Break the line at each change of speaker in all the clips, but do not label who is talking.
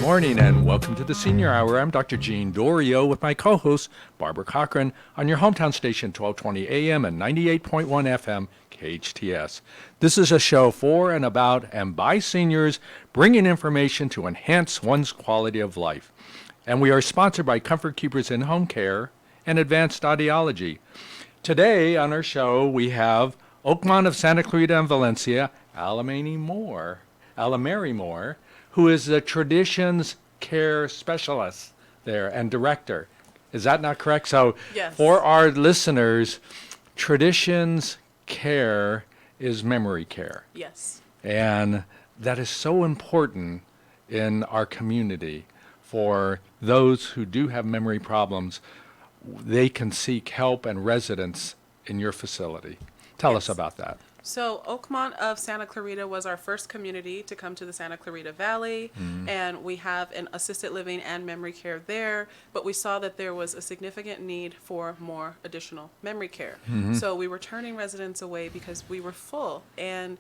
morning and welcome to the Senior Hour. I'm Dr. Gene Dorio with my co-host Barbara Cochran on your hometown station 1220 AM and 98.1 FM KHTS. This is a show for and about and by seniors, bringing information to enhance one's quality of life. And we are sponsored by Comfort Keepers in Home Care and Advanced Audiology. Today on our show we have Oakmont of Santa Clarita and Valencia, Allamary Moore, who is the Traditions Care Specialist there and Director. Is that not correct? So
yes.
For our listeners, Traditions Care is memory care.
Yes.
And that is so important in our community. For those who do have memory problems, they can seek help and residence in your facility. Tell us about that.
So Oakmont of Santa Clarita was our first community to come to the Santa Clarita Valley, and we have an assisted living and memory care there, but we saw that there was a significant need for more additional memory care. So we were turning residents away because we were full, and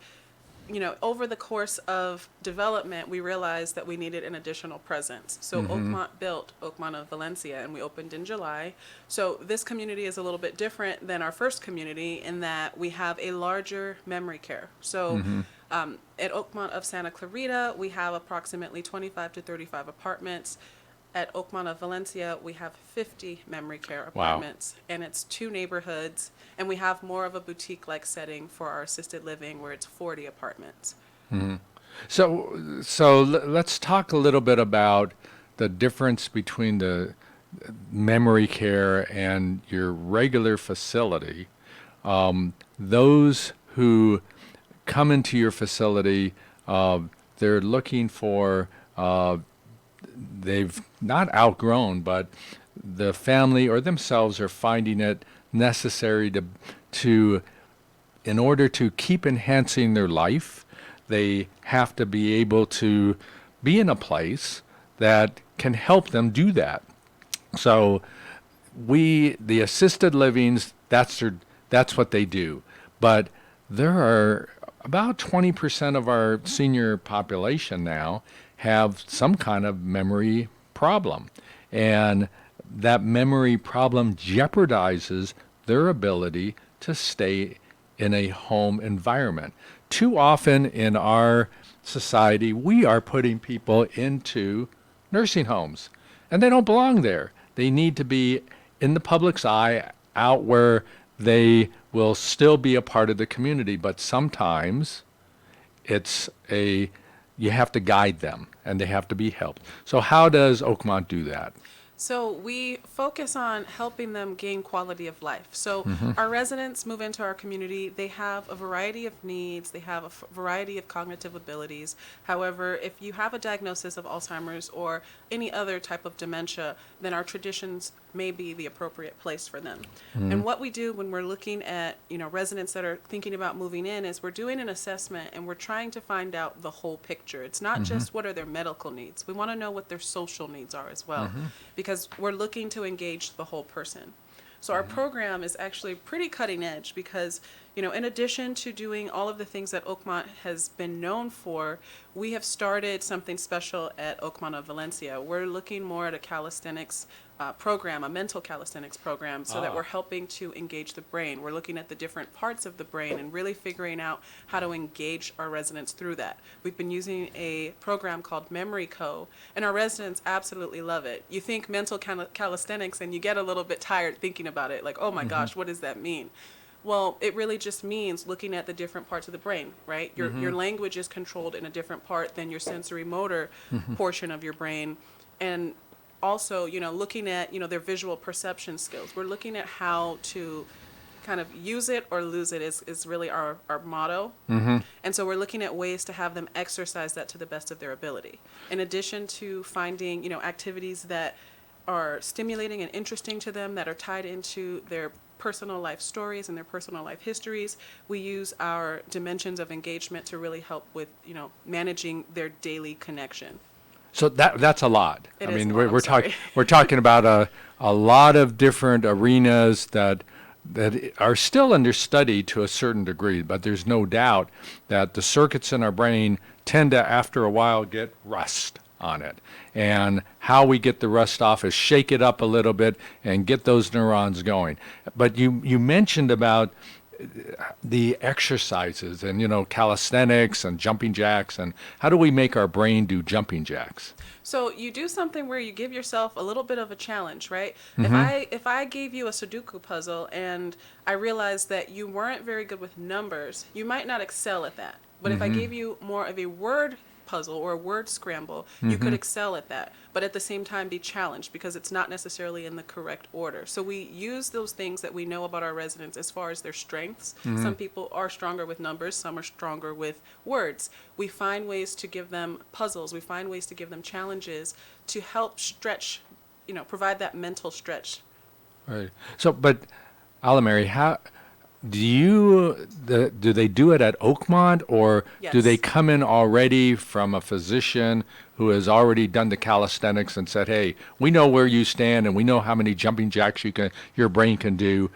over the course of development, we realized that we needed an additional presence. So Oakmont built Oakmont of Valencia, and we opened in July. So this community is a little bit different than our first community in that we have a larger memory care. So at Oakmont of Santa Clarita, we have approximately 25 to 35 apartments. At Oakmont of Valencia, we have 50 memory care apartments, and it's 2 neighborhoods, and we have more of a boutique-like setting for our assisted living where it's 40 apartments.
So let's talk a little bit about the difference between the memory care and your regular facility. Those who come into your facility, they're looking for they've not outgrown, but the family or themselves are finding it necessary to in order to keep enhancing their life, they have to be able to be in a place that can help them do that. So the assisted livings, that's what they do. But there are about 20% of our senior population now have some kind of memory problem. And that memory problem jeopardizes their ability to stay in a home environment. Too often in our society, we are putting people into nursing homes, and they don't belong there. They need to be in the public's eye, out where they will still be a part of the community, but sometimes you have to guide them, and they have to be helped. So how does Oakmont do that?
So we focus on helping them gain quality of life. So our residents move into our community. They have a variety of needs. They have a variety of cognitive abilities. However, if you have a diagnosis of Alzheimer's or any other type of dementia, then our Traditions may be the appropriate place for them. And what we do when we're looking at residents that are thinking about moving in is we're doing an assessment, and we're trying to find out the whole picture. It's not just what are their medical needs. We want to know what their social needs are as well, because we're looking to engage the whole person. So our program is actually pretty cutting edge because, in addition to doing all of the things that Oakmont has been known for, we have started something special at Oakmont of Valencia. We're looking more at a calisthenics program, a mental calisthenics program, so that we're helping to engage the brain. We're looking at the different parts of the brain and really figuring out how to engage our residents through that. We've been using a program called Memory Co, and our residents absolutely love it. You think mental calisthenics and you get a little bit tired thinking about it, like, oh my gosh, what does that mean? Well, it really just means looking at the different parts of the brain, right? Your language is controlled in a different part than your sensory motor portion of your brain. And also, looking at, their visual perception skills. We're looking at how to kind of use it or lose it is really our motto. And so we're looking at ways to have them exercise that to the best of their ability. In addition to finding, activities that are stimulating and interesting to them, that are tied into their personal life stories and their personal life histories, we use our dimensions of engagement to really help with, managing their daily connection.
So that's a lot.
It
I
is
mean,
a lot.
we're talking about a lot of different arenas that are still under study to a certain degree, but there's no doubt that the circuits in our brain tend to, after a while, get rust. on it. And how we get the rust off is shake it up a little bit and get those neurons going. But you mentioned about the exercises and, calisthenics and jumping jacks, and how do we make our brain do jumping jacks?
So you do something where you give yourself a little bit of a challenge, right? If I gave you a Sudoku puzzle and I realized that you weren't very good with numbers, you might not excel at that. But if I gave you more of a word puzzle or a word scramble, you could excel at that, but at the same time be challenged because it's not necessarily in the correct order. So we use those things that we know about our residents as far as their strengths. Some people are stronger with numbers, some are stronger with words. We find ways to give them puzzles, we find ways to give them challenges to help stretch, provide that mental stretch.
Right. So, but Allamary, how do they do it at Oakmont, or do
Yes.
they come in already from a physician who has already done the calisthenics and said, "Hey, we know where you stand and we know how many jumping jacks your brain can do"?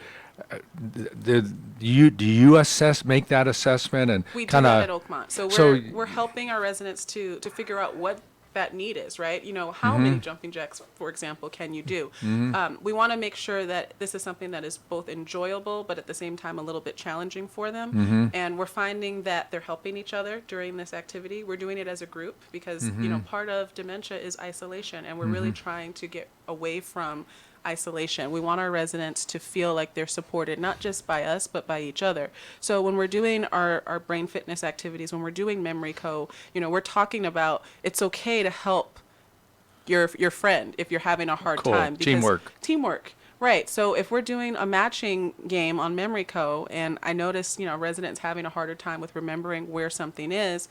Do you make that assessment and
We do
kind
that at
of?
Oakmont. So
So
we're helping our residents to figure out what that need is, right? How many jumping jacks, for example, can you do? We want to make sure that this is something that is both enjoyable, but at the same time a little bit challenging for them. And we're finding that they're helping each other during this activity. We're doing it as a group because, part of dementia is isolation, and we're really trying to get away from isolation. We want our residents to feel like they're supported, not just by us, but by each other. So when we're doing our brain fitness activities, when we're doing Memory Co, we're talking about it's okay to help your friend if you're having a hard
Cool.
time. Because
Teamwork.
Right. So if we're doing a matching game on Memory Co and I notice, residents having a harder time with remembering where something is,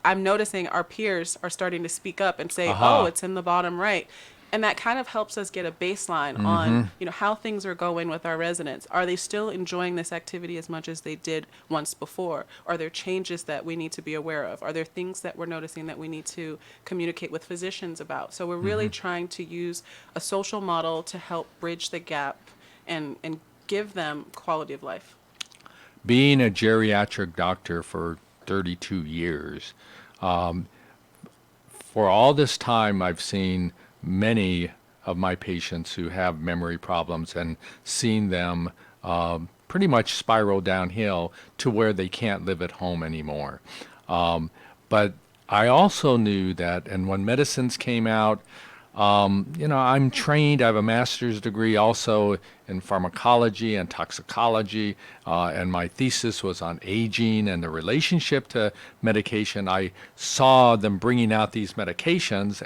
I'm noticing our peers are starting to speak up and say,
Aha.
oh, it's in the bottom right. And that kind of helps us get a baseline on, how things are going with our residents. Are they still enjoying this activity as much as they did once before? Are there changes that we need to be aware of? Are there things that we're noticing that we need to communicate with physicians about? So we're really trying to use a social model to help bridge the gap and give them quality of life.
Being a geriatric doctor for 32 years, for all this time I've seen many of my patients who have memory problems and seen them pretty much spiral downhill to where they can't live at home anymore. But I also knew that, and when medicines came out, I'm trained, I have a master's degree also in pharmacology and toxicology, and my thesis was on aging and the relationship to medication. I saw them bringing out these medications,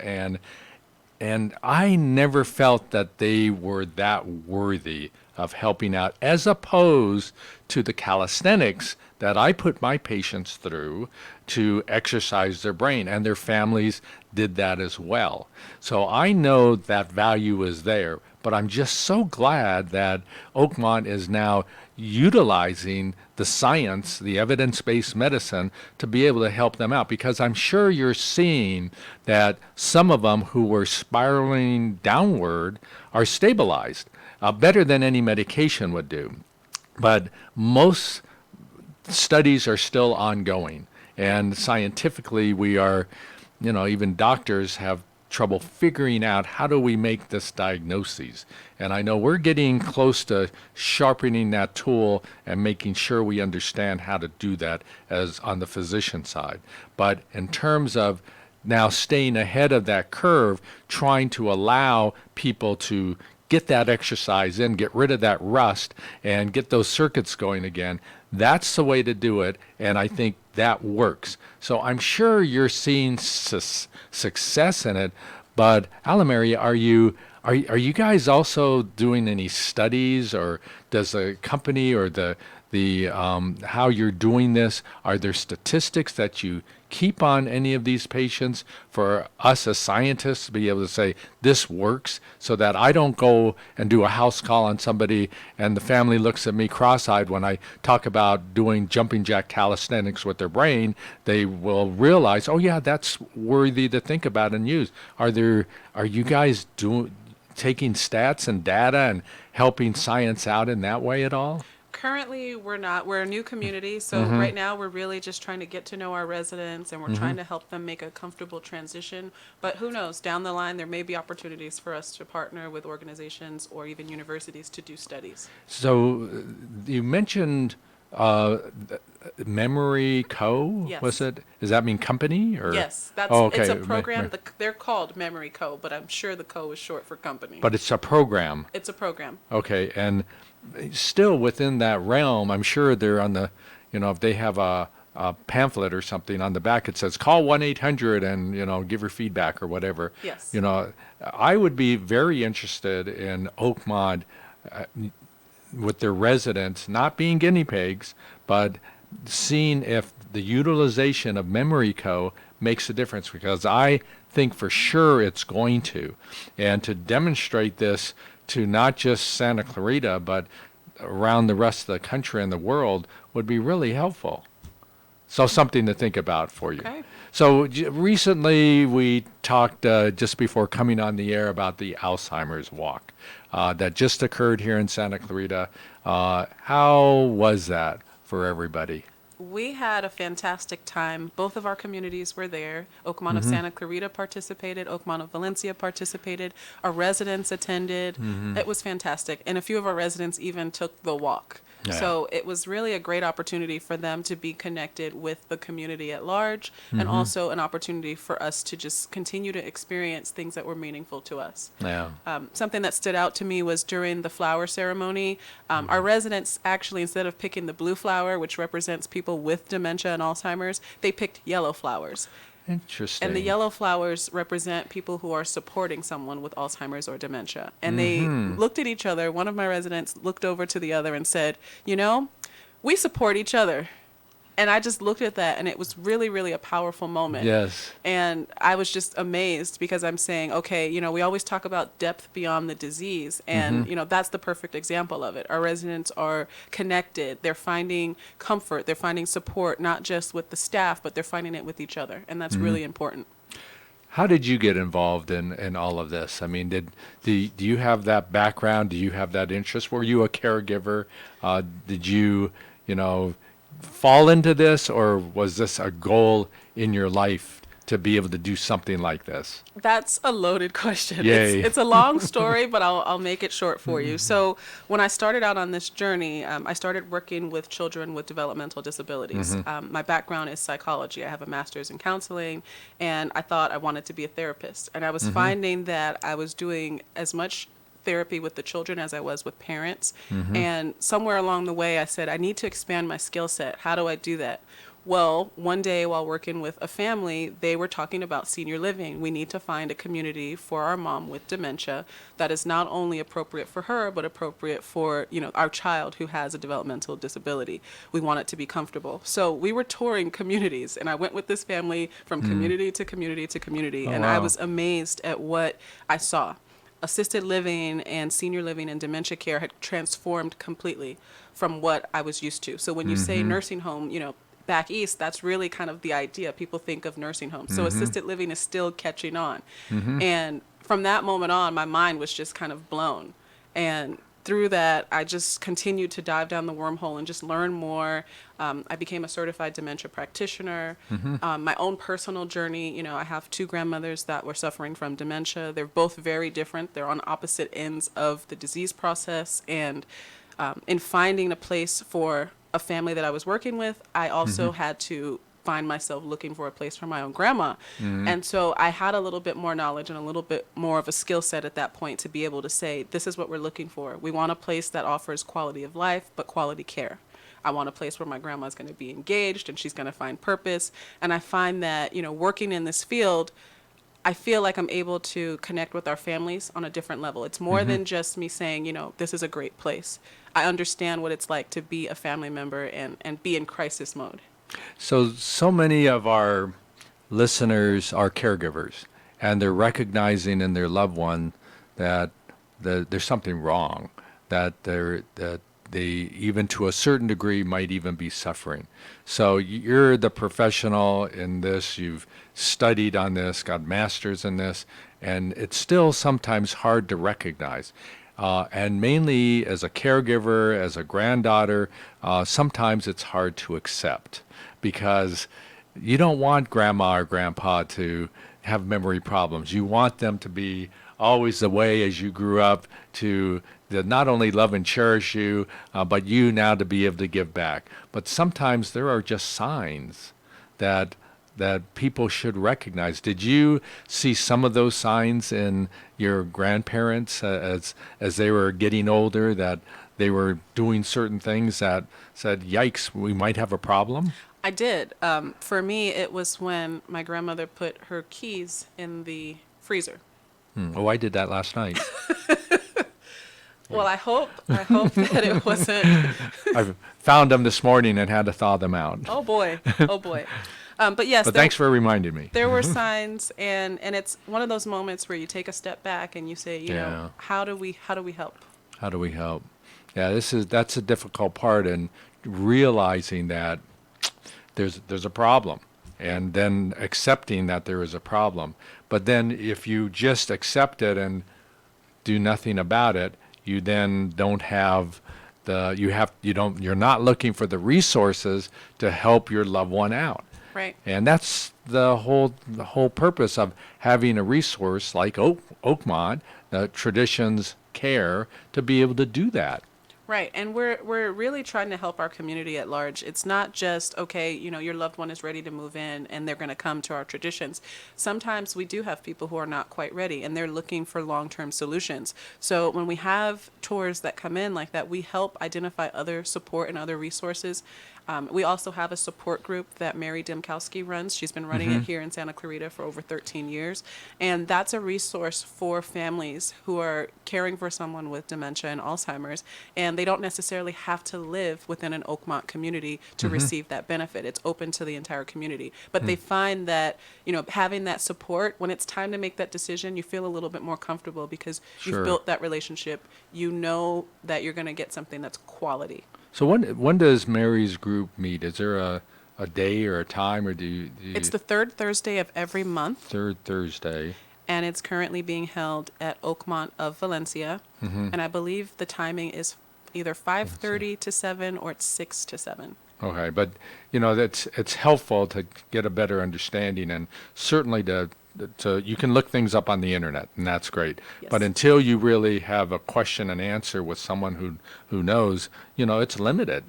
and I never felt that they were that worthy of helping out, as opposed to the calisthenics that I put my patients through to exercise their brain, and their families did that as well. So I know that value is there, but I'm just so glad that Oakmont is now utilizing the science, the evidence-based medicine, to be able to help them out, because I'm sure you're seeing that some of them who were spiraling downward are stabilized better than any medication would do. But most studies are still ongoing, and scientifically we are, even doctors have trouble figuring out how do we make this diagnosis. And I know we're getting close to sharpening that tool and making sure we understand how to do that as on the physician side. But in terms of now staying ahead of that curve, trying to allow people to get that exercise in, get rid of that rust, and get those circuits going again, that's the way to do it, and I think that works. So I'm sure you're seeing success in it, but Allamary, are you guys also doing any studies, or does the company or the how you're doing this, are there statistics that you keep on any of these patients for us as scientists to be able to say this works, so that I don't go and do a house call on somebody and the family looks at me cross-eyed when I talk about doing jumping jack calisthenics with their brain? They will realize, oh yeah, that's worthy to think about and use. Are you guys taking stats and data and helping science out in that way at all?
Currently, we're not. We're a new community, so right now we're really just trying to get to know our residents, and we're trying to help them make a comfortable transition. But who knows, down the line, there may be opportunities for us to partner with organizations or even universities to do studies.
So you mentioned Memory Co.
Yes.
Was it? Does that mean company or?
Yes, that's
Oh, okay.
it's a program. They're called Memory Co, but I'm sure the Co is short for company.
But it's a program.
It's a program.
Okay, and still within that realm, I'm sure they're on the, if they have a pamphlet or something on the back, it says call 1-800 and give your feedback or whatever.
Yes.
I would be very interested in Oakmont with their residents not being guinea pigs, but seeing if the utilization of Memory Co. makes a difference, because I think for sure it's going to. And to demonstrate this to not just Santa Clarita, but around the rest of the country and the world would be really helpful. So something to think about for you.
Okay.
So recently we talked just before coming on the air about the Alzheimer's Walk that just occurred here in Santa Clarita. How was that for everybody?
We had a fantastic time. Both of our communities were there. Oakmont of Santa Clarita participated. Oakmont of Valencia participated. Our residents attended. It was fantastic. And a few of our residents even took the walk.
Yeah.
So it was really a great opportunity for them to be connected with the community at large, and also an opportunity for us to just continue to experience things that were meaningful to us.
Yeah.
Something that stood out to me was during the flower ceremony, our residents actually, instead of picking the blue flower, which represents people with dementia and Alzheimer's, they picked yellow flowers.
Interesting.
And the yellow flowers represent people who are supporting someone with Alzheimer's or dementia. And they looked at each other. One of my residents looked over to the other and said, we support each other. And I just looked at that, and it was really, really a powerful moment.
Yes.
And I was just amazed, because I'm saying, okay, we always talk about depth beyond the disease. And, that's the perfect example of it. Our residents are connected. They're finding comfort. They're finding support, not just with the staff, but they're finding it with each other. And that's really important.
How did you get involved in all of this? I mean, do you have that background? Do you have that interest? Were you a caregiver? Did you, fall into this, or was this a goal in your life to be able to do something like this?
That's a loaded question.
Yay.
It's a long story, but I'll make it short for you. So when I started out on this journey, I started working with children with developmental disabilities. My background is psychology. I have a master's in counseling, and I thought I wanted to be a therapist. And I was finding that I was doing as much therapy with the children as I was with parents. And somewhere along the way, I said, I need to expand my skill set. How do I do that? Well, one day while working with a family, they were talking about senior living. We need to find a community for our mom with dementia that is not only appropriate for her, but appropriate for, our child who has a developmental disability. We want it to be comfortable. So we were touring communities, and I went with this family from community to community to community.
Oh,
and
wow.
I was amazed at what I saw. Assisted living and senior living and dementia care had transformed completely from what I was used to. So when you say nursing home, back east, that's really kind of the idea. People think of nursing homes. So assisted living is still catching on. And from that moment on, my mind was just kind of blown. And through that, I just continued to dive down the wormhole and just learn more. I became a certified dementia practitioner. My own personal journey, I have two grandmothers that were suffering from dementia. They're both very different. They're on opposite ends of the disease process. And in finding a place for a family that I was working with, I also had to find myself looking for a place for my own grandma. And so I had a little bit more knowledge and a little bit more of a skill set at that point to be able to say, this is what we're looking for. We want a place that offers quality of life, but quality care. I want a place where my grandma's going to be engaged and she's going to find purpose. And I find that, working in this field, I feel like I'm able to connect with our families on a different level. It's more than just me saying, this is a great place. I understand what it's like to be a family member and be in crisis mode.
So many of our listeners are caregivers, and they're recognizing in their loved one that there's something wrong, that they even to a certain degree might even be suffering. So you're the professional in this. You've studied on this, got masters in this, and it's still sometimes hard to recognize. And mainly as a caregiver, as a granddaughter, sometimes it's hard to accept because you don't want grandma or grandpa to have memory problems. You want them to be always the way as you grew up, to not only love and cherish you, but you now to be able to give back. But sometimes there are just signs that people should recognize. Did you see some of those signs in your grandparents as they were getting older, that they were doing certain things that said, "Yikes, we might have a problem"?
I did. For me, it was when my grandmother put her keys in the freezer.
Oh, I did that last night.
Well, I hope that it wasn't.
I found them this morning and had to thaw them out.
Oh boy, oh boy. But yes,
But thanks for reminding me.
there were signs, and it's one of those moments where you take a step back and you say, you
Yeah.
know, how do we help?
How do we help? Yeah, that's a difficult part, and realizing that there's a problem, and then accepting that there is a problem. But then if you just accept it and do nothing about it, you then don't have you're not looking for the resources to help your loved one out.
Right.
And that's the whole purpose of having a resource like Oakmont, Traditions Care, to be able to do that.
Right, and we're really trying to help our community at large. It's not just, okay, you know, your loved one is ready to move in and they're going to come to our traditions. Sometimes we do have people who are not quite ready and they're looking for long-term solutions. So when we have tours that come in like that, we help identify other support and other resources. We also have a support group that Mary Dimkowski runs. She's been running it here in Santa Clarita for over 13 years. And that's a resource for families who are caring for someone with dementia and Alzheimer's. And they don't necessarily have to live within an Oakmont community to receive that benefit. It's open to the entire community. But they find that, you know, having that support, when it's time to make that decision, you feel a little bit more comfortable because
Sure.
you've built that relationship. You know that you're going to get something that's quality.
So when does Mary's group meet? Is there a day or a time, or do you
It's the third Thursday of every month,
third Thursday?
and it's currently being held at Oakmont of Valencia. And I believe the timing is either 5:30 to 7 or it's 6 to 7.
Okay, but you know it's helpful to get a better understanding, and certainly to you can look things up on the internet, and that's great.
Yes.
But until you really have a question and answer with someone who knows, you know, it's limited.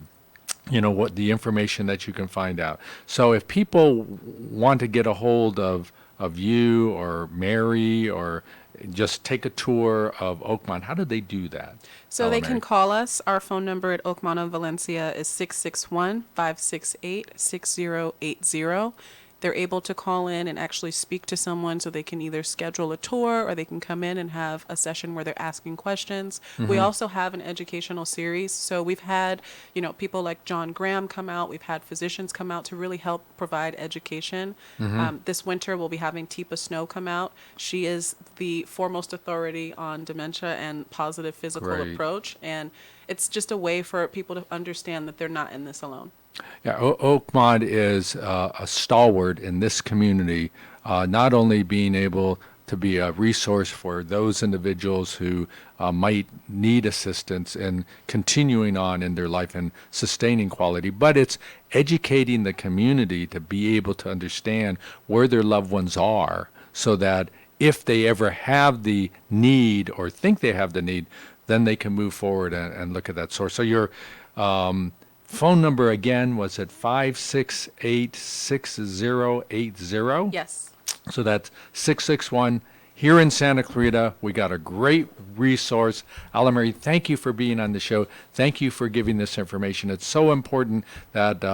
You know what the information that you can find out. So if people want to get a hold of you or Mary, or just take a tour of Oakmont, how do they do that?
So they
Allamary?
can call us. Our phone number at Oakmont of Valencia is 661-568-6080. They're able to call in and actually speak to someone, so they can either schedule a tour or they can come in and have a session where they're asking questions. We also have an educational series. So we've had, you know, people like John Graham come out. We've had physicians come out to really help provide education. This winter we'll be having Teepa Snow come out. She is the foremost authority on dementia and positive physical
Great.
approach. And it's just a way for people to understand that they're not in this alone.
Yeah, Oakmont is a stalwart in this community, not only being able to be a resource for those individuals who might need assistance in continuing on in their life and sustaining quality, but it's educating the community to be able to understand where their loved ones are, so that if they ever have the need or think they have the need, then they can move forward and look at that source. So your phone number again was at 568-6080.
Yes.
So that's 661. Here in Santa Clarita, we got a great resource. Allamary, thank you for being on the show. Thank you for giving this information. It's so important that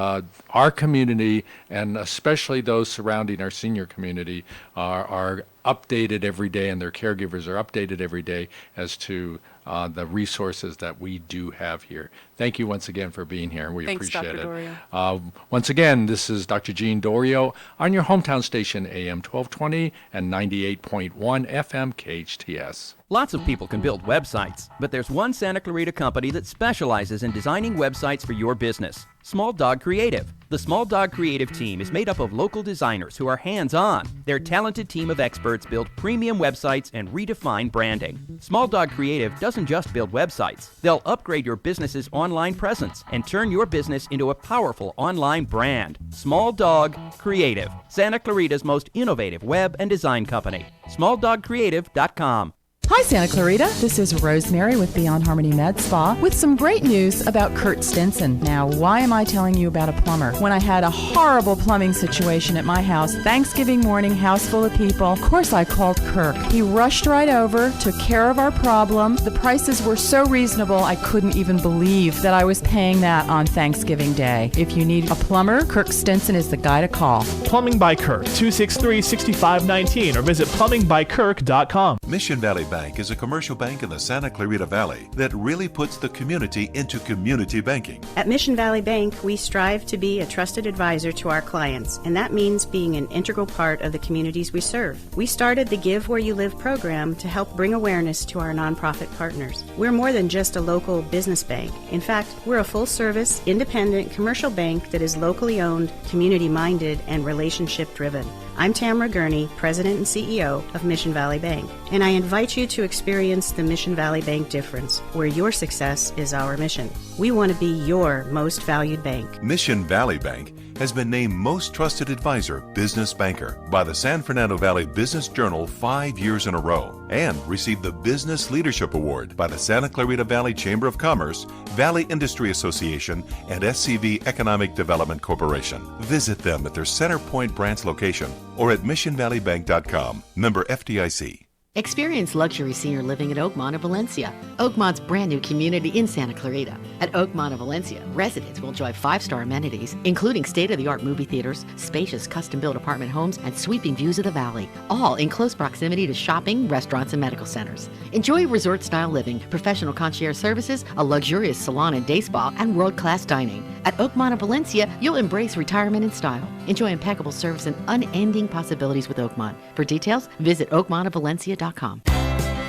our community, and especially those surrounding our senior community, are updated every day, and their caregivers are updated every day as to the resources that we do have here. Thank you once again for being here. We
Thanks,
appreciate
Dr.
it.
Dorio.
Once again, this is Dr. Gene Dorio on your hometown station, AM 1220 and 98.1 FM KHTS.
Lots of people can build websites, but there's one Santa Clarita company that specializes in designing websites for your business. Small Dog Creative. The Small Dog Creative team is made up of local designers who are hands-on. Their talented team of experts build premium websites and redefine branding. Small Dog Creative doesn't just build websites. They'll upgrade your business's online presence and turn your business into a powerful online brand. Small Dog Creative, Santa Clarita's most innovative web and design company. SmallDogCreative.com.
Hi, Santa Clarita. This is Rosemary with Beyond Harmony Med Spa with some great news about Kurt Stinson. Now, why am I telling you about a plumber? When I had a horrible plumbing situation at my house, Thanksgiving morning, house full of people, of course I called Kirk. He rushed right over, took care of our problem. The prices were so reasonable, I couldn't even believe that I was paying that on Thanksgiving Day. If you need a plumber, Kirk Stinson is the guy to call.
Plumbing by Kirk, 263-6519, or visit plumbingbykirk.com.
Mission Valley Bank is a commercial bank in the Santa Clarita Valley that really puts the community into community banking.
At Mission Valley Bank, we strive to be a trusted advisor to our clients, and that means being an integral part of the communities we serve. We started the Give Where You Live program to help bring awareness to our nonprofit partners. We're more than just a local business bank. In fact, we're a full-service, independent commercial bank that is locally owned, community-minded, and relationship-driven. I'm Tamara Gurney, President and CEO of Mission Valley Bank, and I invite you to experience the Mission Valley Bank difference, where your success is our mission. We want to be your most valued bank.
Mission Valley Bank has been named Most Trusted Advisor Business Banker by the San Fernando Valley Business Journal 5 years in a row and received the Business Leadership Award by the Santa Clarita Valley Chamber of Commerce, Valley Industry Association, and SCV Economic Development Corporation. Visit them at their Center Point branch location or at missionvalleybank.com. Member FDIC.
Experience luxury senior living at Oakmont of Valencia, Oakmont's brand new community in Santa Clarita. At Oakmont of Valencia, residents will enjoy 5-star amenities, including state-of-the-art movie theaters, spacious custom-built apartment homes, and sweeping views of the valley, all in close proximity to shopping, restaurants, and medical centers. Enjoy resort-style living, professional concierge services, a luxurious salon and day spa, and world-class dining. At Oakmont of Valencia, you'll embrace retirement in style. Enjoy impeccable service and unending possibilities with Oakmont. For details, visit oakmontofvalencia.com.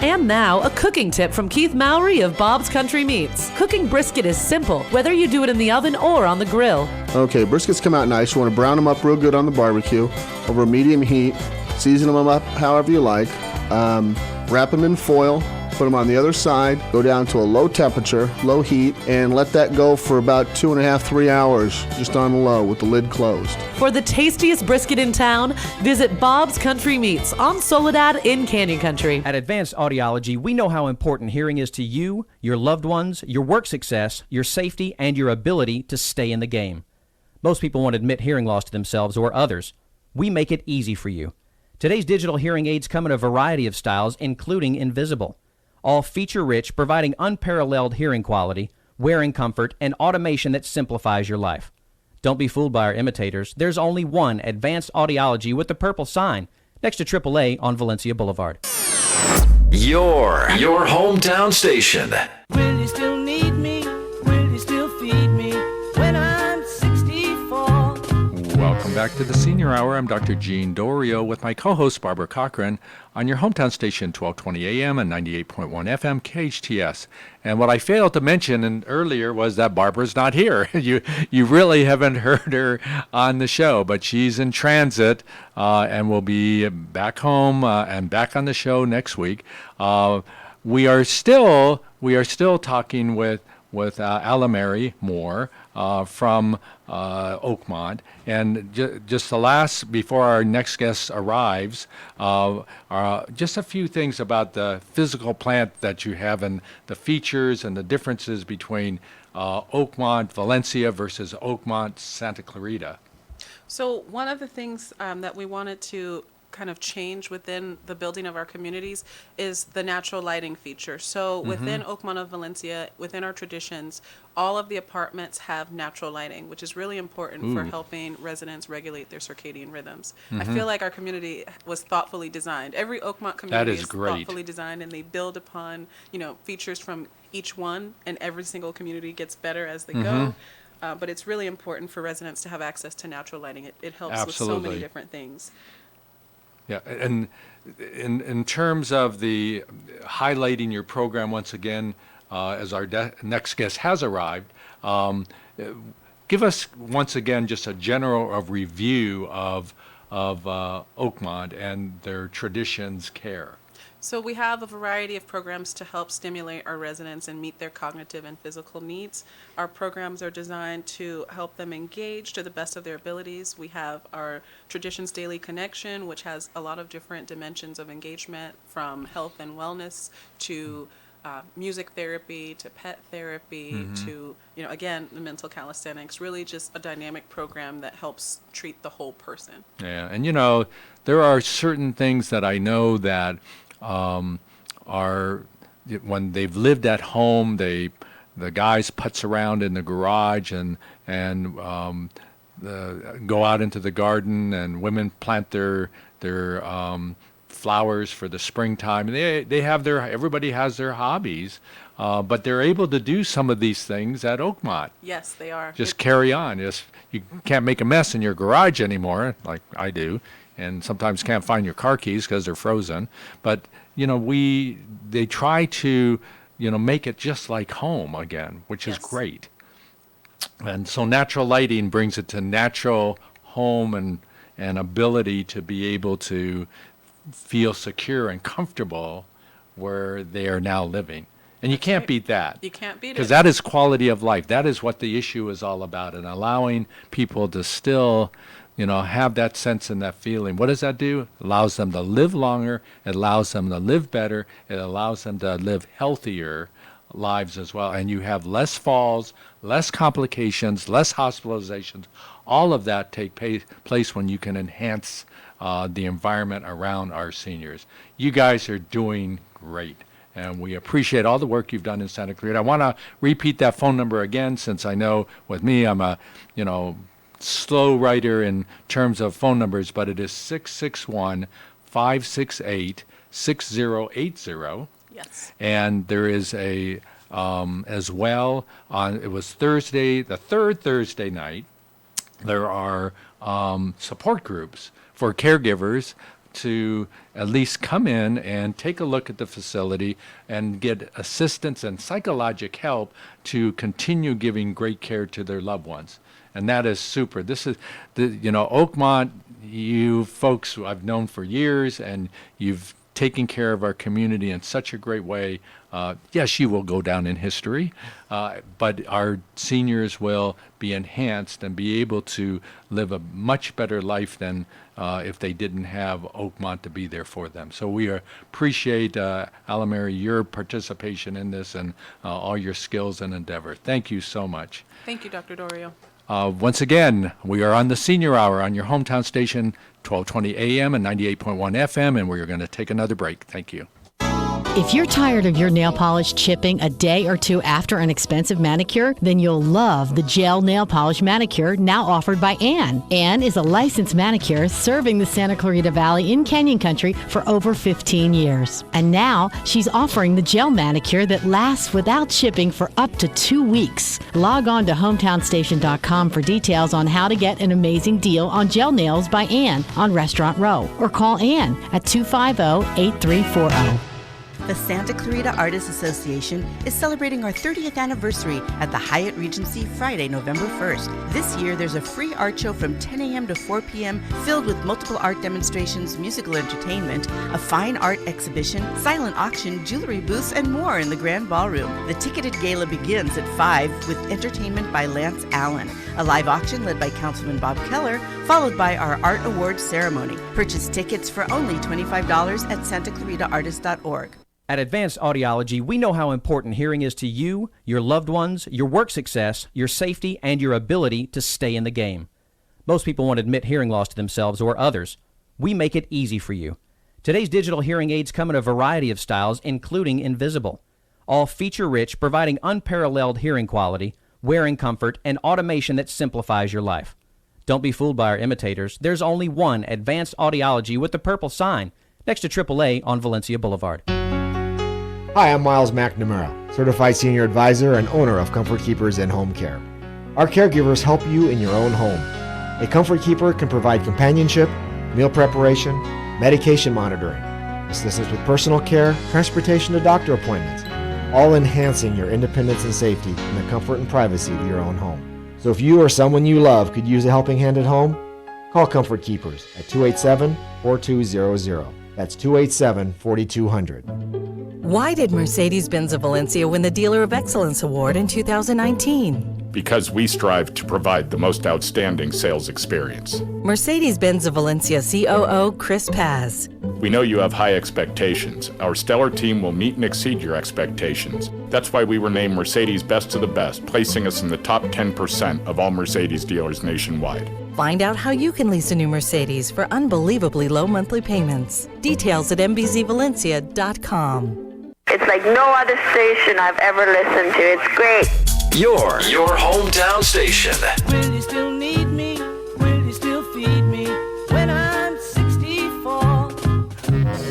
And now, a cooking tip from Keith Mowry of Bob's Country Meats. Cooking brisket is simple, whether you do it in the oven or on the grill.
Okay, briskets come out nice. You want to brown them up real good on the barbecue over a medium heat. Season them up however you like. Wrap them in foil. Put them on the other side, go down to a low temperature, low heat, and let that go for about 2.5-3 hours, just on the low with the lid closed.
For the tastiest brisket in town, visit Bob's Country Meats on Soledad in Canyon Country.
At Advanced Audiology, we know how important hearing is to you, your loved ones, your work success, your safety, and your ability to stay in the game. Most people won't admit hearing loss to themselves or others. We make it easy for you. Today's digital hearing aids come in a variety of styles, including invisible. All feature-rich, providing unparalleled hearing quality, wearing comfort, and automation that simplifies your life. Don't be fooled by our imitators. There's only one Advanced Audiology with the purple sign next to AAA on Valencia Boulevard.
Your hometown station.
Will you still need me? Will you still feed me when I'm 64?
Welcome back to the Senior Hour. I'm Dr. Gene Dorio with my co-host Barbara Cochran on your hometown station, 1220 AM and 98.1 FM KHTS. And what I failed to mention earlier was that Barbara's not here. You really haven't heard her on the show, but she's in transit and will be back home and back on the show next week. We are still talking with Allamary Moore from Oakmont. And just before our next guest arrives, just a few things about the physical plant that you have and the features and the differences between Oakmont, Valencia versus Oakmont, Santa Clarita.
So one of the things that we wanted to kind of change within the building of our communities is the natural lighting feature. So within Oakmont of Valencia, within our traditions, all of the apartments have natural lighting, which is really important for helping residents regulate their circadian rhythms. I feel like our community was thoughtfully designed. Every Oakmont community is thoughtfully designed, and they build upon, features from each one, and every single community gets better as they go. But it's really important for residents to have access to natural lighting. It helps with so many different things.
Yeah, and in terms of the highlighting your program once again, as our next guest has arrived, give us once again just a general review of Oakmont and their traditions care.
So we have a variety of programs to help stimulate our residents and meet their cognitive and physical needs. Our programs are designed to help them engage to the best of their abilities. We have our Traditions Daily Connection, which has a lot of different dimensions of engagement, from health and wellness to music therapy to pet therapy to, again, the mental calisthenics, really just a dynamic program that helps treat the whole person.
Yeah, and there are certain things that I know that are, when they've lived at home, the guys putz around in the garage and go out into the garden, and women plant their flowers for the springtime. They have everybody has their hobbies, but they're able to do some of these things at Oakmont.
Yes, they are.
Just carry on. You can't make a mess in your garage anymore, like I do, and sometimes can't find your car keys because they're frozen. But they try to make it just like home again, which is great. And so natural lighting brings it to natural home and ability to be able to feel secure and comfortable where they are now living. And you can't beat that.
You can't beat it.
Because that is quality of life. That is what the issue is all about, and allowing people to still, have that sense and that feeling. What does that do? It allows them to live longer. It allows them to live better. It allows them to live healthier lives as well. And you have less falls, less complications, less hospitalizations. All of that take place when you can enhance the environment around our seniors. You guys are doing great, and we appreciate all the work you've done in Santa Clarita. I want to repeat that phone number again, since I know with me, I'm a slow writer in terms of phone numbers, but it is 661-568-6080.
Yes.
And there is a as well it was Thursday, the third Thursday night, there are support groups for caregivers to at least come in and take a look at the facility and get assistance and psychological help to continue giving great care to their loved ones. And that is super. This is, Oakmont, you folks I've known for years, and you've taken care of our community in such a great way. Yes, you will go down in history, but our seniors will be enhanced and be able to live a much better life than if they didn't have Oakmont to be there for them. So we appreciate, Allamary, your participation in this and all your skills and endeavor. Thank you so much.
Thank you, Dr. Dorio.
Once again, we are on the Senior Hour on your hometown station, 1220 AM and 98.1 FM, and we're going to take another break. Thank you.
If you're tired of your nail polish chipping a day or two after an expensive manicure, then you'll love the gel nail polish manicure now offered by Ann. Ann is a licensed manicurist serving the Santa Clarita Valley in Canyon Country for over 15 years. And now she's offering the gel manicure that lasts without chipping for up to 2 weeks. Log on to hometownstation.com for details on how to get an amazing deal on gel nails by Ann on Restaurant Row, or call Ann at 250-8340.
The Santa Clarita Artists Association is celebrating our 30th anniversary at the Hyatt Regency Friday, November 1st. This year, there's a free art show from 10 a.m. to 4 p.m. filled with multiple art demonstrations, musical entertainment, a fine art exhibition, silent auction, jewelry booths, and more in the Grand Ballroom. The ticketed gala begins at 5 with entertainment by Lance Allen, a live auction led by Councilman Bob Keller, followed by our art awards ceremony. Purchase tickets for only $25 at santaclaritaartist.org.
At Advanced Audiology, we know how important hearing is to you, your loved ones, your work success, your safety, and your ability to stay in the game. Most people won't admit hearing loss to themselves or others. We make it easy for you. Today's digital hearing aids come in a variety of styles, including invisible. All feature-rich, providing unparalleled hearing quality, wearing comfort, and automation that simplifies your life. Don't be fooled by our imitators. There's only one Advanced Audiology with the purple sign next to AAA on Valencia Boulevard.
Hi, I'm Miles McNamara, Certified Senior Advisor and owner of Comfort Keepers in Home Care. Our caregivers help you in your own home. A Comfort Keeper can provide companionship, meal preparation, medication monitoring, assistance with personal care, transportation to doctor appointments, all enhancing your independence and safety in the comfort and privacy of your own home. So if you or someone you love could use a helping hand at home, call Comfort Keepers at 287-4200. That's 287-4200.
Why did Mercedes-Benz of Valencia win the Dealer of Excellence Award in 2019?
Because we strive to provide the most outstanding sales experience.
Mercedes-Benz of Valencia COO Chris Paz.
We know you have high expectations. Our stellar team will meet and exceed your expectations. That's why we were named Mercedes Best of the Best, placing us in the top 10% of all Mercedes dealers nationwide.
Find out how you can lease a new Mercedes for unbelievably low monthly payments. Details at mbzvalencia.com.
It's like no other station I've ever listened to. It's great.
Your hometown station.
Will you still need me? Will you still feed me when I'm 64?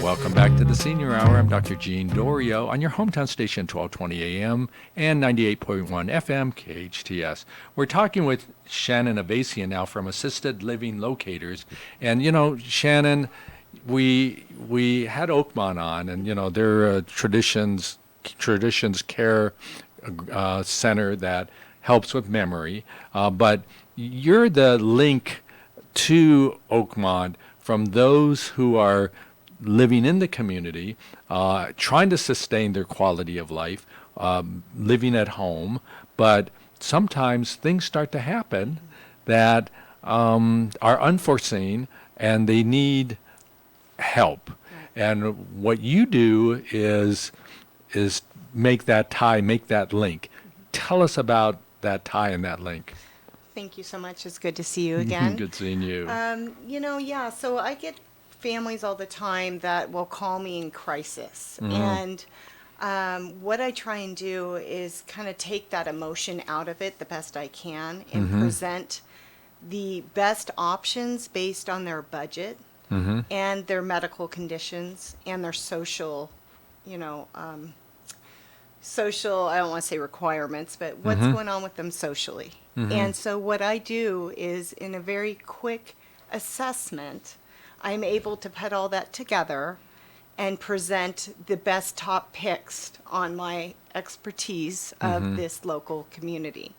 Welcome back to the Senior Hour. I'm Dr. Gene Dorio on your hometown station, 1220 AM and 98.1 FM KHTS. We're talking with Shannon Avasian now from Assisted Living Locators. And, you know, Shannon, we had Oakmont on, and, you know, they're Traditions Care center that helps with memory. But you're the link to Oakmont from those who are living in the community, trying to sustain their quality of life, living at home, but sometimes things start to happen that are unforeseen and they need help. And what you do is make that tie, make that link. Tell us about that tie and that link.
Thank you so much. It's good to see you again.
Good seeing you.
So I get families all the time that will call me in crisis. And what I try and do is kind of take that emotion out of it the best I can and present the best options based on their budget and their medical conditions and their social, I don't want to say requirements, but what's going on with them socially. And so what I do is, in a very quick assessment, I'm able to put all that together and present the best top picks on my expertise of this local community.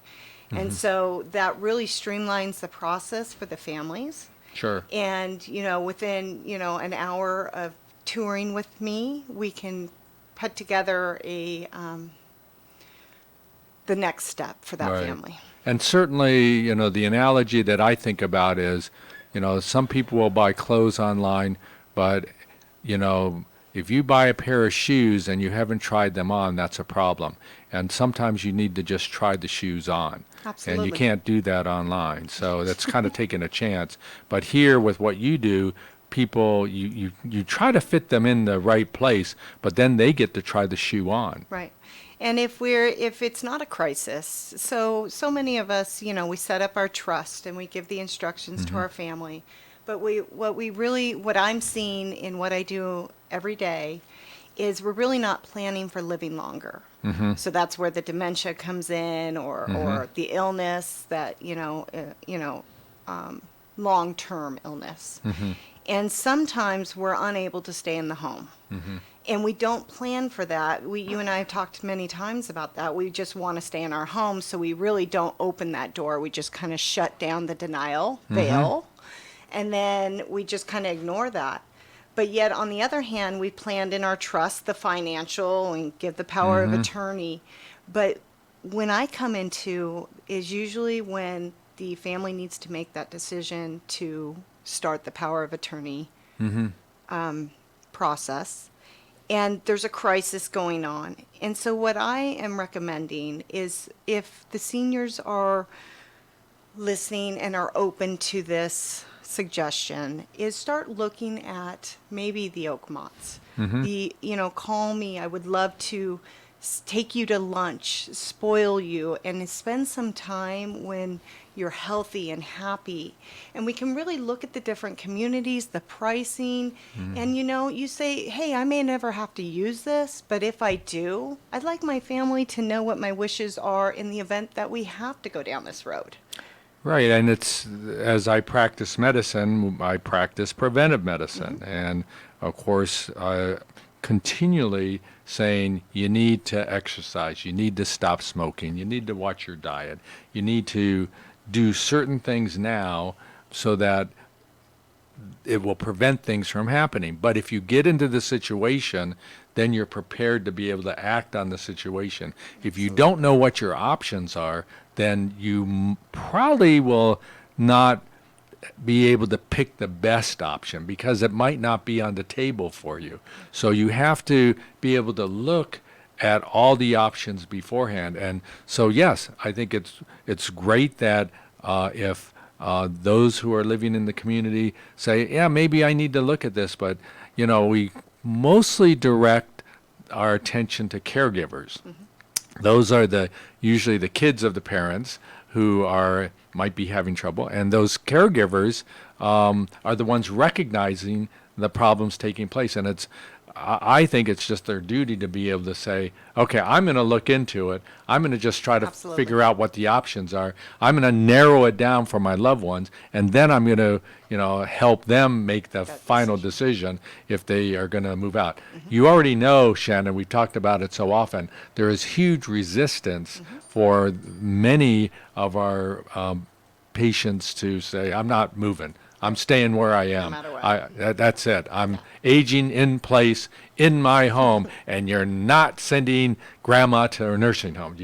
And so that really streamlines the process for the families.
Sure.
And, within, an hour of touring with me, we can put together the next step for that family.
And certainly, the analogy that I think about is, some people will buy clothes online, but, if you buy a pair of shoes and you haven't tried them on, that's a problem. And sometimes you need to just try the shoes on.
Absolutely.
And you can't do that online. So that's kind of taking a chance. But here with what you do, people, you try to fit them in the right place, but then they get to try the shoe on.
Right. And if it's not a crisis, so many of us, we set up our trust and we give the instructions to our family. But what I'm seeing in what I do every day is we're really not planning for living longer. So that's where the dementia comes in, or the illness that, long-term illness. And sometimes we're unable to stay in the home. And we don't plan for that. You and I have talked many times about that. We just want to stay in our home, so we really don't open that door. We just kind of shut down the denial veil, and then we just kind of ignore that. But yet, on the other hand, we planned in our trust the financial and give the power of attorney. But when I come into is usually when the family needs to make that decision to start the power of attorney process. And there's a crisis going on. And so what I am recommending is, if the seniors are listening and are open to this suggestion, is start looking at maybe the Oakmonts. Call me. I would love to take you to lunch, spoil you, and spend some time when you're healthy and happy. And we can really look at the different communities, the pricing, and you say, hey, I may never have to use this, but if I do, I'd like my family to know what my wishes are in the event that we have to go down this road.
Right, and it's, as I practice medicine, I practice preventive medicine, and of course, continually saying you need to exercise, you need to stop smoking, you need to watch your diet, you need to do certain things now so that it will prevent things from happening. But if you get into the situation, then you're prepared to be able to act on the situation. If you don't know what your options are, then you probably will not be able to pick the best option because it might not be on the table for you. So you have to be able to look at all the options beforehand. And so, yes, I think it's great that if those who are living in the community say, yeah, maybe I need to look at this, but, you know, we mostly direct our attention to caregivers. Those are usually the kids of the parents who might be having trouble, and those caregivers are the ones recognizing the problems taking place. And I think it's just their duty to be able to say, okay, I'm going to look into it. I'm going to just try to figure out what the options are. I'm going to narrow it down for my loved ones, and then I'm going to, help them make the final decision if they are going to move out. You already know, Shannon, we've talked about it so often, there is huge resistance for many of our patients to say, I'm not moving. I'm staying where I am.
No matter what.
That's it. I'm aging in place in my home, and you're not sending grandma to a nursing home.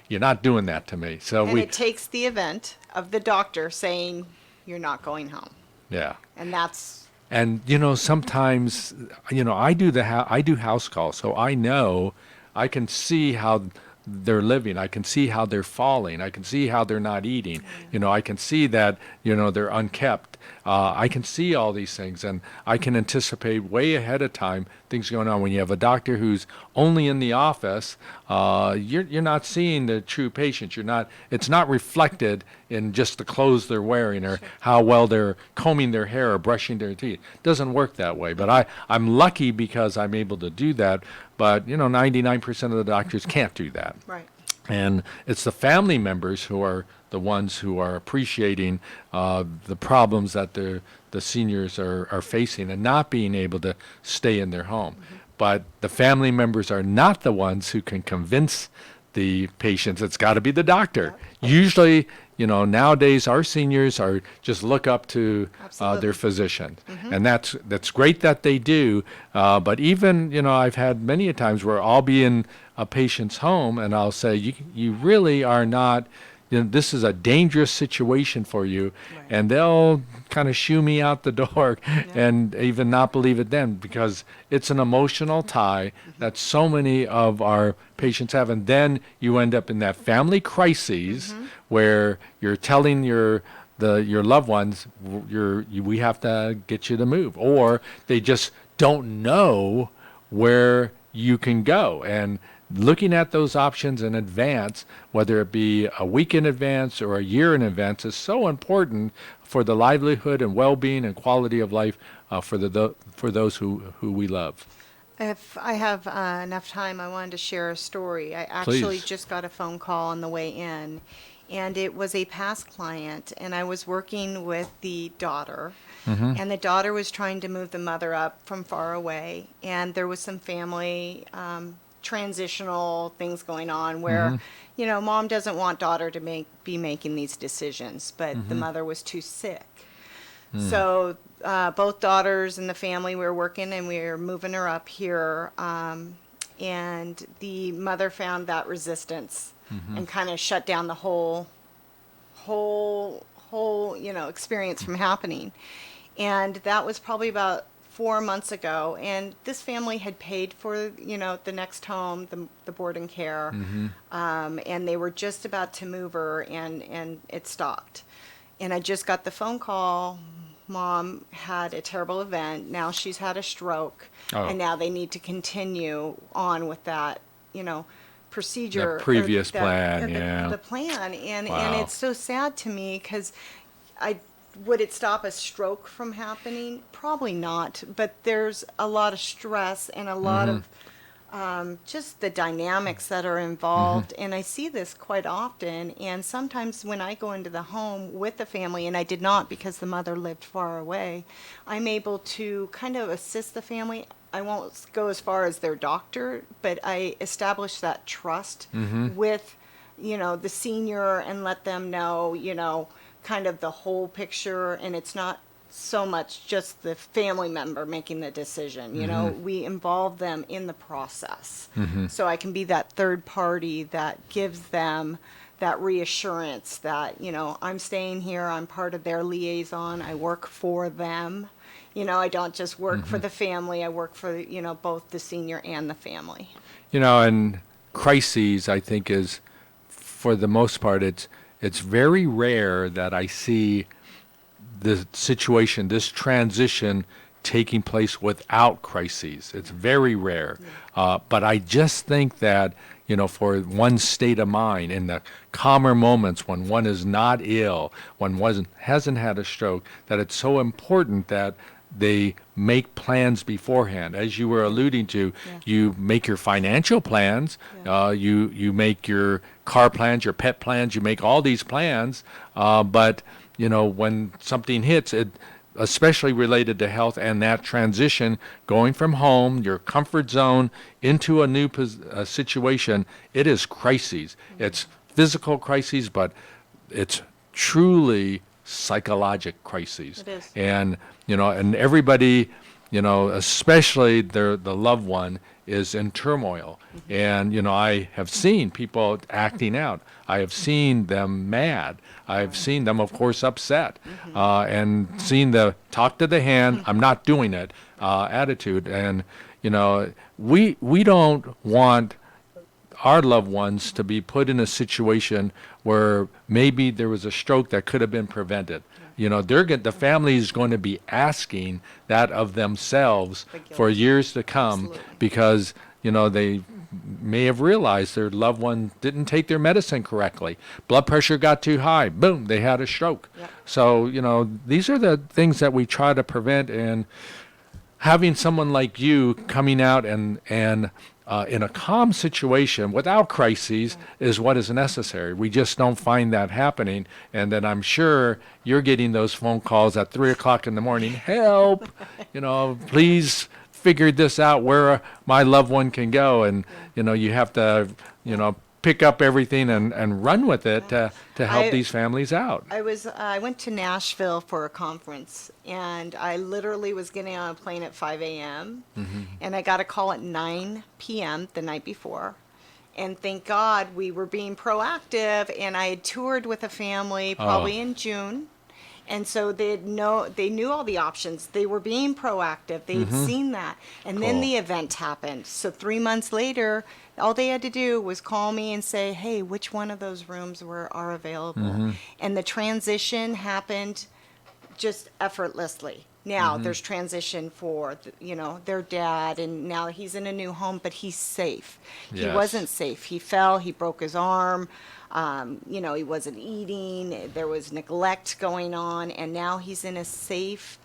You're not doing that to me. So
it takes the event of the doctor saying you're not going home.
Yeah.
And that's.
And sometimes I do house calls, so I can see how they're living. I can see how they're falling. I can see how they're not eating. I can see that, they're unkept. I can see all these things, and I can anticipate way ahead of time things going on. When you have a doctor who's only in the office, you're not seeing the true patient. It's not reflected in just the clothes they're wearing or how well they're combing their hair or brushing their teeth. It doesn't work that way. But I'm lucky because I'm able to do that. But 99% of the doctors can't do that.
Right.
And it's the family members who are the ones who are appreciating the problems that the seniors are facing and not being able to stay in their home. But the family members are not the ones who can convince the patients. It's got to be the doctor. Usually, nowadays our seniors just look up to their physician. And that's great that they do. But even, I've had many a times where I'll be in a patient's home and I'll say, you really are not, this is a dangerous situation for you. Right. And they'll kind of shoo me out the door and even not believe it then, because it's an emotional tie that so many of our patients have. And then you end up in that family crises where you're telling your loved ones, we have to get you to move, or they just don't know where you can go. And looking at those options in advance, whether it be a week in advance or a year in advance, is so important for the livelihood and well-being and quality of life for those who we love.
If I have enough time, I wanted to share a story. I actually just got a phone call on the way in, and it was a past client, and I was working with the daughter. And the daughter was trying to move the mother up from far away, and there was some family transitional things going on where, mom doesn't want daughter to be making these decisions, but the mother was too sick. So both daughters and the family, we were working and we were moving her up here, and the mother found that resistance and kind of shut down the whole experience from happening. And that was probably about 4 months ago, and this family had paid for, the next home, the board and care, and they were just about to move her, and it stopped. And I just got the phone call, mom had a terrible event, now she's had a stroke, and now they need to continue on with that, procedure.
The previous plan,
the plan, and
Wow.
and it's so sad to me because would it stop a stroke from happening? Probably not, but there's a lot of stress and a lot of just the dynamics that are involved. And I see this quite often. And sometimes when I go into the home with the family, and I did not because the mother lived far away, I'm able to kind of assist the family. I won't go as far as their doctor, but I establish that trust with, the senior and let them know, kind of the whole picture. And it's not so much just the family member making the decision. We involve them in the process. So I can be that third party that gives them that reassurance that, I'm staying here, I'm part of their liaison, I work for them. I don't just work for the family, I work for, both the senior and the family.
And crises, I think, is, for the most part, it's very rare that I see the situation, this transition taking place without crises. It's very rare. But I just think that, for one's state of mind, in the calmer moments when one is not ill, one hasn't had a stroke, that it's so important that they make plans beforehand. As you were alluding to, you make your financial plans, you make your car plans, your pet plans, you make all these plans, but when something hits, it, especially related to health and that transition, going from home, your comfort zone, into a new situation, it is crises. It's physical crises, but it's truly psychological crises.
It is.
And, and everybody, especially the loved one, is in turmoil. And, I have seen people acting out. I have seen them mad. I've seen them, of course, upset, and seen the talk to the hand, I'm not doing it, attitude. And, we don't want our loved ones to be put in a situation where maybe there was a stroke that could have been prevented. The family is going to be asking that of themselves for years to come. Absolutely. Because, they may have realized their loved one didn't take their medicine correctly. Blood pressure got too high. Boom, they had a stroke. Yep. So, these are the things that we try to prevent. And having someone like you coming out and in a calm situation without crises is what is necessary. We just don't find that happening. And then I'm sure you're getting those phone calls at 3 o'clock in the morning. Help! Please figure this out, where my loved one can go. And, you have to, pick up everything and run with it to help these families out.
I went to Nashville for a conference, and I literally was getting on a plane at 5 a.m. And I got a call at 9 p.m. the night before. And thank God we were being proactive, and I had toured with a family probably in June. And so they knew all the options. They were being proactive. They had seen that. And then the event happened. So 3 months later, all they had to do was call me and say, hey, which one of those rooms are available? And the transition happened just effortlessly. Now there's transition for, their dad, and now he's in a new home, but he's safe. Yes. He wasn't safe. He fell, he broke his arm. He wasn't eating, there was neglect going on, and now he's in a safe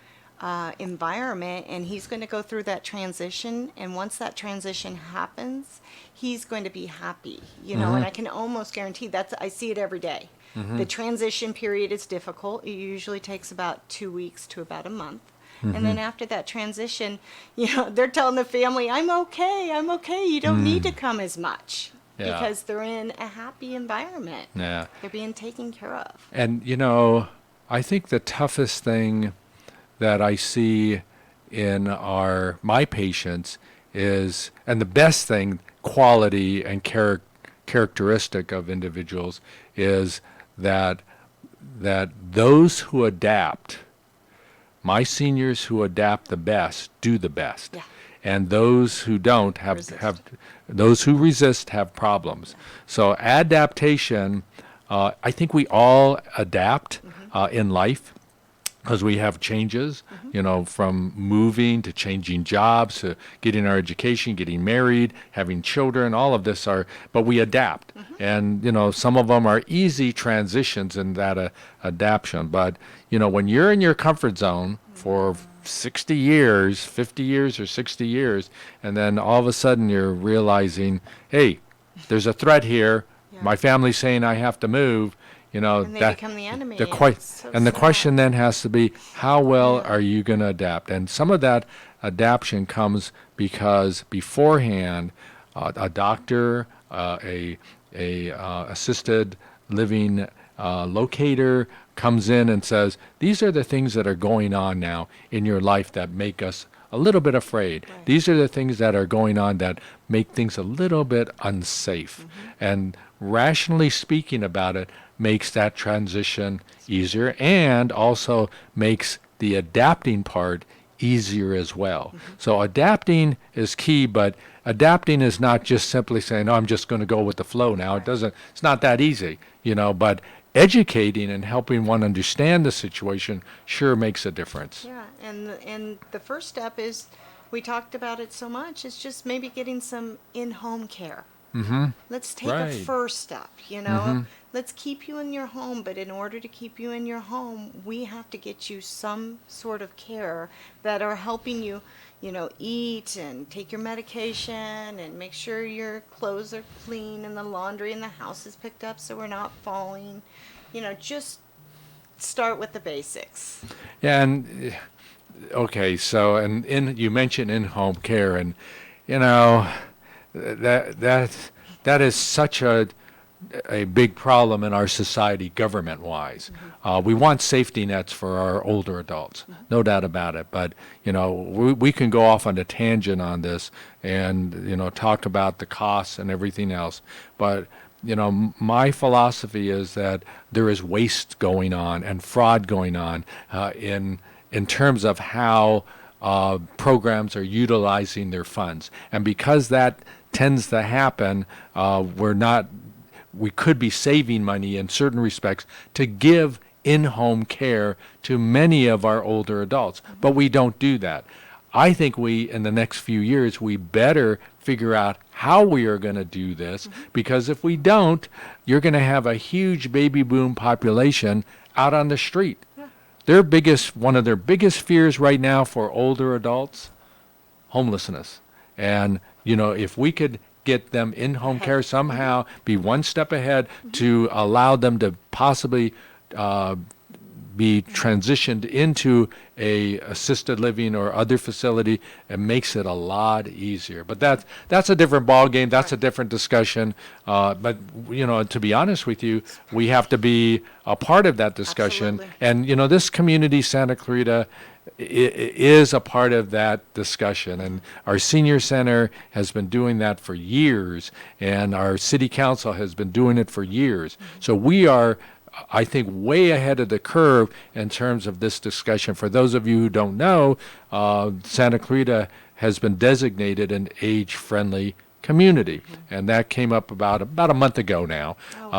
environment, and he's going to go through that transition. And once that transition happens, he's going to be happy, and I can almost guarantee I see it every day. The transition period is difficult. It usually takes about 2 weeks to about a month. And then after that transition, they're telling the family, I'm okay, you don't need to come as much. Yeah. Because they're in a happy environment. Yeah. They're being taken care of.
And, I think the toughest thing that I see in my patients is, and the best thing, quality and characteristic of individuals, is that those who adapt, my seniors who adapt the best, do the best. Yeah. And those who don't those who resist have problems. So adaptation, I think we all adapt in life. because we have changes, from moving to changing jobs to getting our education, getting married, having children, all of this but we adapt. And, some of them are easy transitions in that adaptation. But, when you're in your comfort zone for 60 years, 50 years or 60 years, and then all of a sudden you're realizing, hey, there's a threat here. My family's saying I have to move.
And they
that
become the enemy.
The
The
question then has to be, how well are you going to adapt? And some of that adaptation comes because beforehand, a doctor, a assisted living locator comes in and says, these are the things that are going on now in your life that make us a little bit afraid. Right. These are the things that are going on that make things a little bit unsafe. And rationally speaking about it makes that transition easier and also makes the adapting part easier as well. So adapting is key, but adapting is not just simply saying, I'm just going to go with the flow now. It's not that easy, but educating and helping one understand the situation sure makes a difference.
Yeah, and the first step is, we talked about it so much, it's just maybe getting some in-home care. Let's take a first step, Let's keep you in your home, but in order to keep you in your home, we have to get you some sort of care that are helping you, eat and take your medication and make sure your clothes are clean and the laundry in the house is picked up so we're not falling. Just start with the basics.
Yeah, and okay, so you mentioned in-home care, and that is such a big problem in our society, government-wise. We want safety nets for our older adults, no doubt about it. But we can go off on a tangent on this, and talk about the costs and everything else. But my philosophy is that there is waste going on and fraud going on in terms of how programs are utilizing their funds, and because that tends to happen, we could be saving money in certain respects to give in-home care to many of our older adults, but we don't do that. I think in the next few years, we better figure out how we are going to do this, because if we don't, you're going to have a huge baby boom population out on the street. One of their biggest fears right now for older adults, homelessness. And, if we could get them in-home care somehow, be one step ahead to allow them to possibly be transitioned into a assisted living or other facility, it makes it a lot easier. But that's a different ball game. That's a different discussion. But to be honest with you, we have to be a part of that discussion. Absolutely. And this community, Santa Clarita, is a part of that discussion, and our senior center has been doing that for years, and our city council has been doing it for years. So we are, I think, way ahead of the curve in terms of this discussion. For those of you who don't know, Santa Clarita has been designated an age-friendly community, and that came up about a month ago now.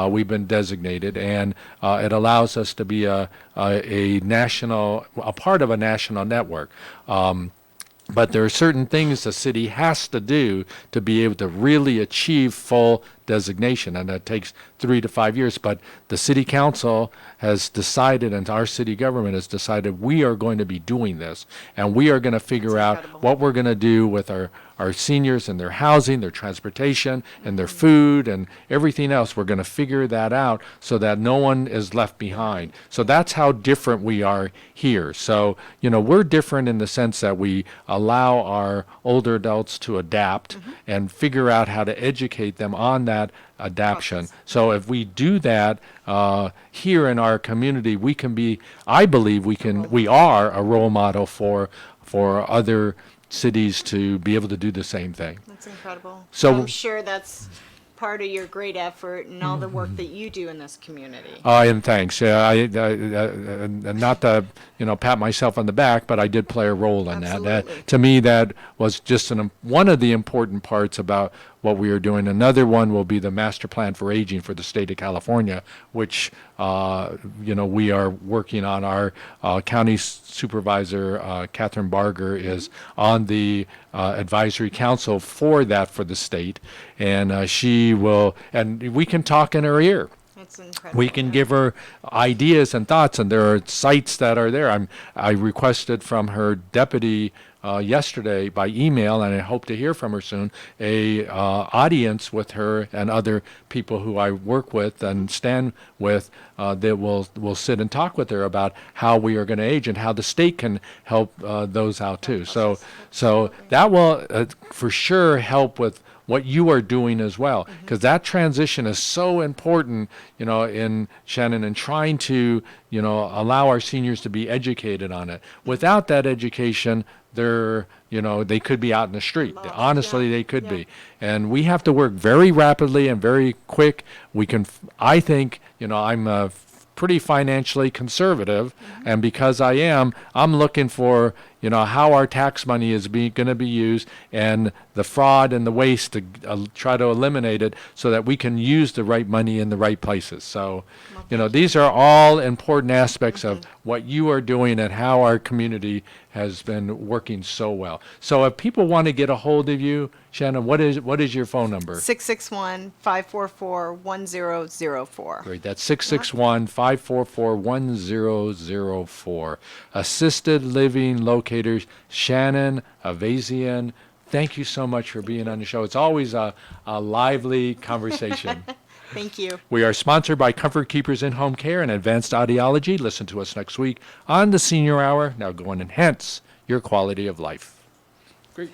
We've been designated, and it allows us to be a part of a national network. But there are certain things the city has to do to be able to really achieve full designation, and that takes 3 to 5 years. But the city council has decided, and our city government has decided, we are going to be doing this, and we are going to figure out what we're going to do with our seniors and their housing, their transportation, and their food, and everything else. We're going to figure that out so that no one is left behind. So that's how different we are here. So, we're different in the sense that we allow our older adults to adapt and figure out how to educate them on that adaptation. So if we do that here in our community, we can be, I believe we are a role model for other cities to be able to do the same thing.
That's incredible.
So
I'm sure that's part of your great effort and all the work that you do in this community.
And thanks. I not to pat myself on the back, but I did play a role in that. To me, that was just one of the important parts about what we are doing. Another one will be the Master Plan for Aging for the state of California, which we are working on. Our county supervisor, Catherine Barger, is on the advisory council for that for the state, and she will, and we can talk in her ear.
It's incredible.
We can give her ideas and thoughts, and there are sites that are there. I requested from her deputy yesterday by email, and I hope to hear from her soon, a audience with her and other people who I work with and stand with that will sit and talk with her about how we are going to age and how the state can help those out too. So that will for sure help with what you are doing as well, because that transition is so important, in Shannon, and trying to, allow our seniors to be educated on it. Without that education, they could be out in the street. Honestly, they could be. And we have to work very rapidly and very quick. I think, I'm pretty financially conservative, and because I'm looking for, how our tax money is going to be used, and the fraud and the waste to try to eliminate it so that we can use the right money in the right places. So, these are all important aspects of what you are doing and how our community has been working so well. So if people want to get a hold of you, Shannon, what is your phone number?
661-544-1004.
Great. That's 661-544-1004. Assisted Living Locators, Shannon Avazian. Thank you so much for being on the show. It's always a lively conversation.
Thank you.
We are sponsored by Comfort Keepers in Home Care and Advanced Audiology. Listen to us next week on the Senior Hour. Now go and enhance your quality of life. Great.